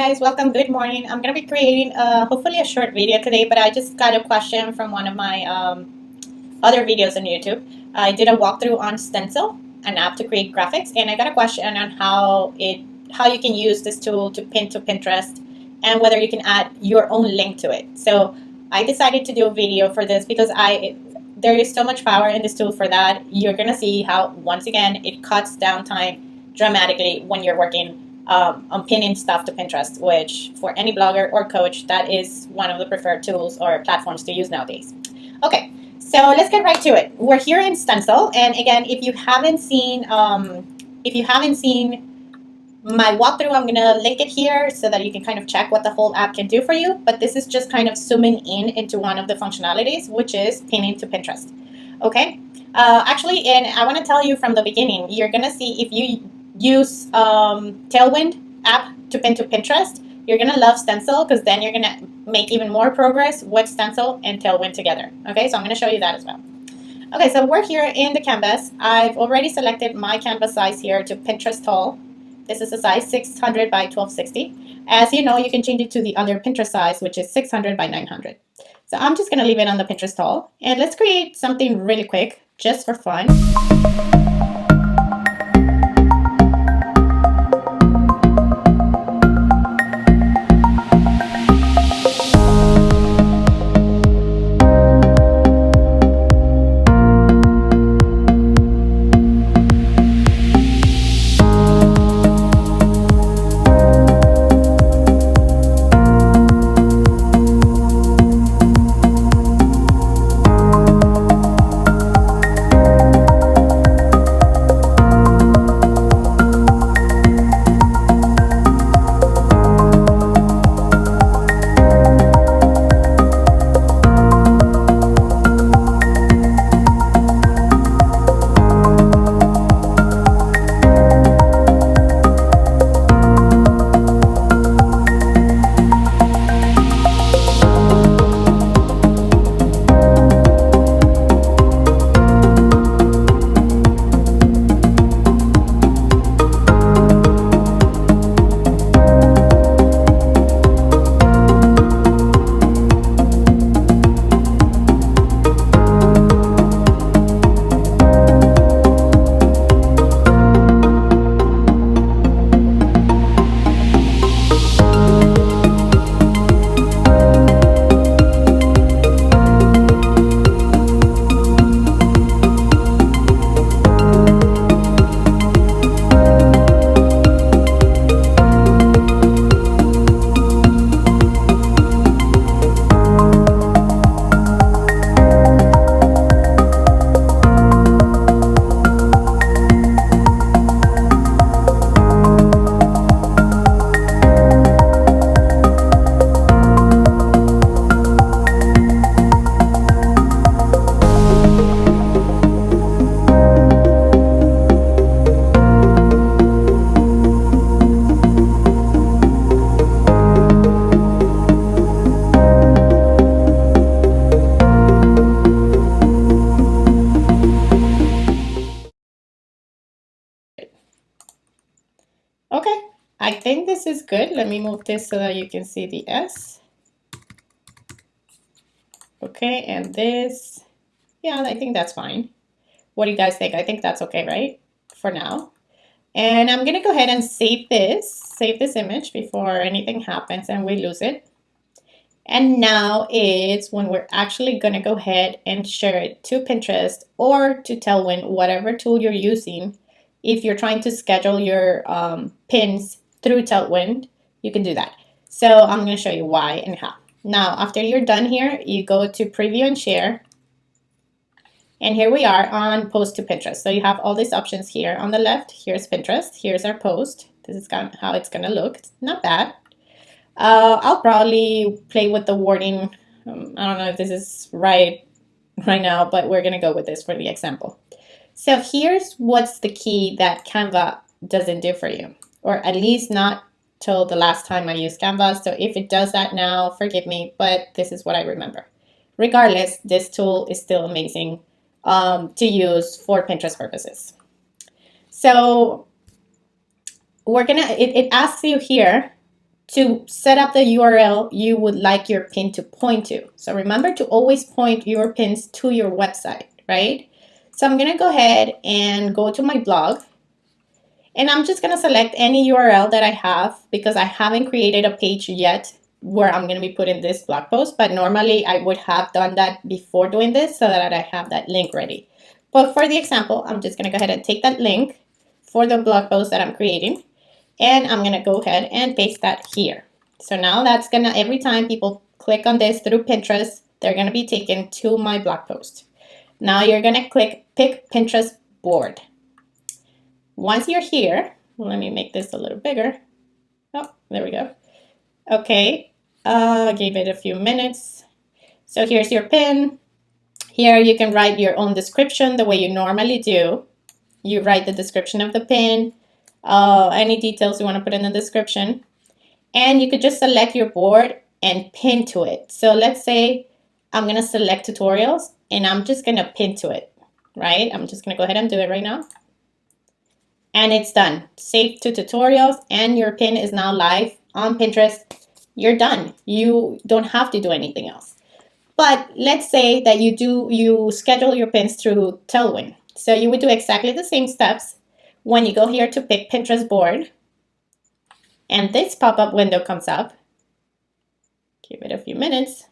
guys, welcome. Good morning. I'm gonna be creating hopefully a short video today, but I just got a question from one of my other videos on YouTube. I did a walkthrough on Stencil, an app to create graphics, and I got a question on how you can use this tool to pin to Pinterest and whether you can add your own link to it. So I decided to do a video for this because there is so much power in this tool for that. You're gonna see how once again it cuts down time dramatically when you're working on pinning stuff to Pinterest, which for any blogger or coach, that is one of the preferred tools or platforms to use nowadays. Okay, so let's get right to it. We're here in Stencil, and again, if you haven't seen my walkthrough, I'm gonna link it here so that you can kind of check what the whole app can do for you. But this is just kind of zooming in into one of the functionalities, which is pinning to Pinterest. Okay, actually, and I want to tell you from the beginning, you're gonna see if you use Tailwind app to pin to Pinterest, you're gonna love Stencil because then you're gonna make even more progress with Stencil and Tailwind together. Okay, so I'm gonna show you that as well. Okay, so we're here in the canvas. I've already selected my canvas size here to Pinterest tall. This is a size 600 by 1260. As you know, you can change it to the other Pinterest size, which is 600 by 900. So I'm just gonna leave it on the Pinterest tall, and let's create something really quick just for fun. Okay, I think this is good. Let me move this so that you can see the S. Okay, and this, yeah, I think that's fine. What do you guys think? I think that's okay, right? For now. And I'm gonna go ahead and save this image before anything happens and we lose it. And now it's when we're actually gonna go ahead and share it to Pinterest or to Tailwind, whatever tool you're using. If you're trying to schedule your pins through Tailwind, you can do that. So I'm going to show you why and how. Now, after you're done here, you go to Preview and Share. And here we are on Post to Pinterest. So you have all these options here. On the left, here's Pinterest. Here's our post. This is how it's going to look. It's not bad. I'll probably play with the wording. I don't know if this is right now, but we're going to go with this for the example. So here's what's the key that Canva doesn't do for you, or at least not till the last time I used Canva. So if it does that now, forgive me, but this is what I remember. Regardless, this tool is still amazing to use for Pinterest purposes. So we're gonna, it asks you here to set up the URL you would like your pin to point to. So remember to always point your pins to your website, right? So I'm going to go ahead and go to my blog. And I'm just going to select any URL that I have because I haven't created a page yet where I'm going to be putting this blog post. But normally I would have done that before doing this so that I have that link ready. But for the example, I'm just going to go ahead and take that link for the blog post that I'm creating. And I'm going to go ahead and paste that here. So now that's going to, every time people click on this through Pinterest, they're going to be taken to my blog post. Now you're going to click Pick Pinterest Board. Once you're here, let me make this a little bigger. Oh, there we go. Okay, gave it a few minutes. So here's your pin. Here you can write your own description the way you normally do. You write the description of the pin, any details you want to put in the description. And you could just select your board and pin to it. So let's say I'm going to select tutorials and I'm just going to pin to it, right? I'm just going to go ahead and do it right now. And it's done. Save to tutorials and your pin is now live on Pinterest. You're done. You don't have to do anything else. But let's say that you schedule your pins through Tailwind. So you would do exactly the same steps when you go here to pick Pinterest board. And this pop-up window comes up. Give it a few minutes.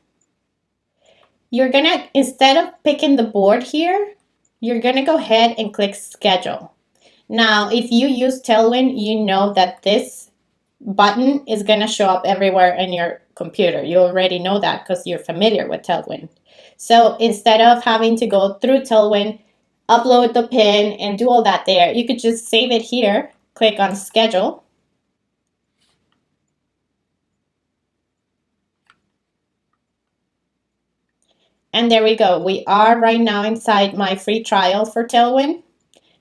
You're gonna, instead of picking the board here, you're gonna go ahead and click schedule. Now, if you use Tailwind, you know that this button is going to show up everywhere in your computer. You already know that because you're familiar with Tailwind. So instead of having to go through Tailwind, upload the pin, and do all that there, you could just save it here, click on schedule. And there we go. We are right now inside my free trial for Tailwind.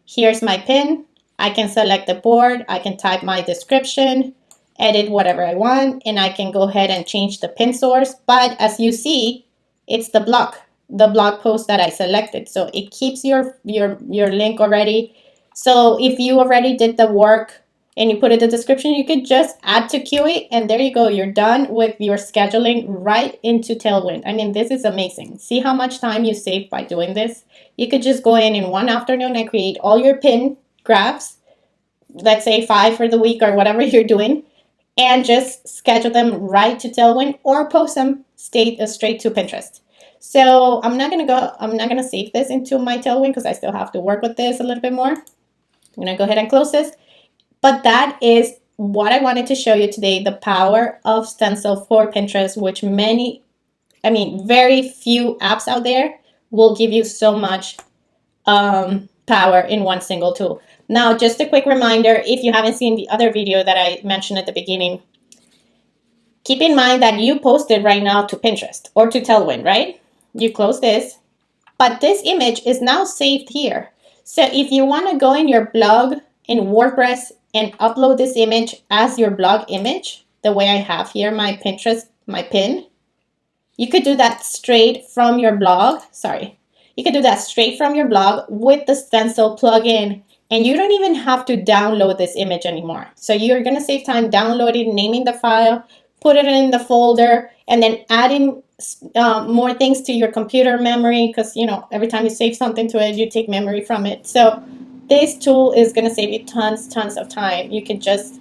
Here's my pin. I can select the board. I can type my description, edit whatever I want, and I can go ahead and change the pin source. But as you see, it's the blog post that I selected. So it keeps your link already. So if you already did the work and you put in the description, you could just add to QA, and there you go. You're done with your scheduling right into Tailwind. I mean, this is amazing. See how much time you save by doing this? You could just go in one afternoon and create all your pin graphs, let's say 5 for the week or whatever you're doing, and just schedule them right to Tailwind or post them straight to Pinterest. So I'm not gonna save this into my Tailwind because I still have to work with this a little bit more. I'm gonna go ahead and close this. But that is what I wanted to show you today, the power of Stencil for Pinterest, which very few apps out there will give you so much power in one single tool. Now, just a quick reminder, if you haven't seen the other video that I mentioned at the beginning, keep in mind that you posted right now to Pinterest or to Tailwind, right? You close this, but this image is now saved here. So if you want to go in your blog in WordPress and upload this image as your blog image, the way I have here my Pinterest, my pin, you could do that straight from your blog. You could do that straight from your blog with the Stencil plugin, and you don't even have to download this image anymore. So you're going to save time downloading, naming the file, put it in the folder, and then adding more things to your computer memory because, every time you save something to it, you take memory from it. So this tool is going to save you tons of time. You can just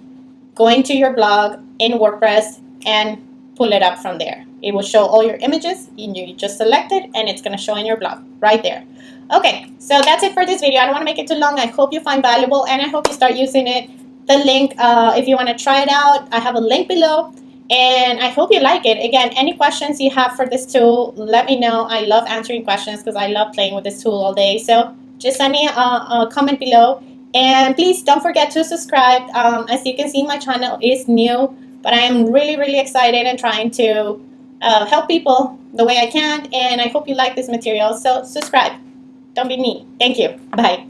go into your blog in WordPress and pull it up from there. It will show all your images, you just select it, and it's going to show in your blog right there. Okay, so that's it for this video. I don't want to make it too long. I hope you find valuable, and I hope you start using it. The link, if you want to try it out, I have a link below, and I hope you like it. Again, any questions you have for this tool, let me know. I love answering questions because I love playing with this tool all day. So just send me a comment below, and please don't forget to subscribe. As you can see, my channel is new, but I am really excited and trying to help people the way I can, and I hope you like this material. So subscribe. Don't be mean. Thank you. Bye.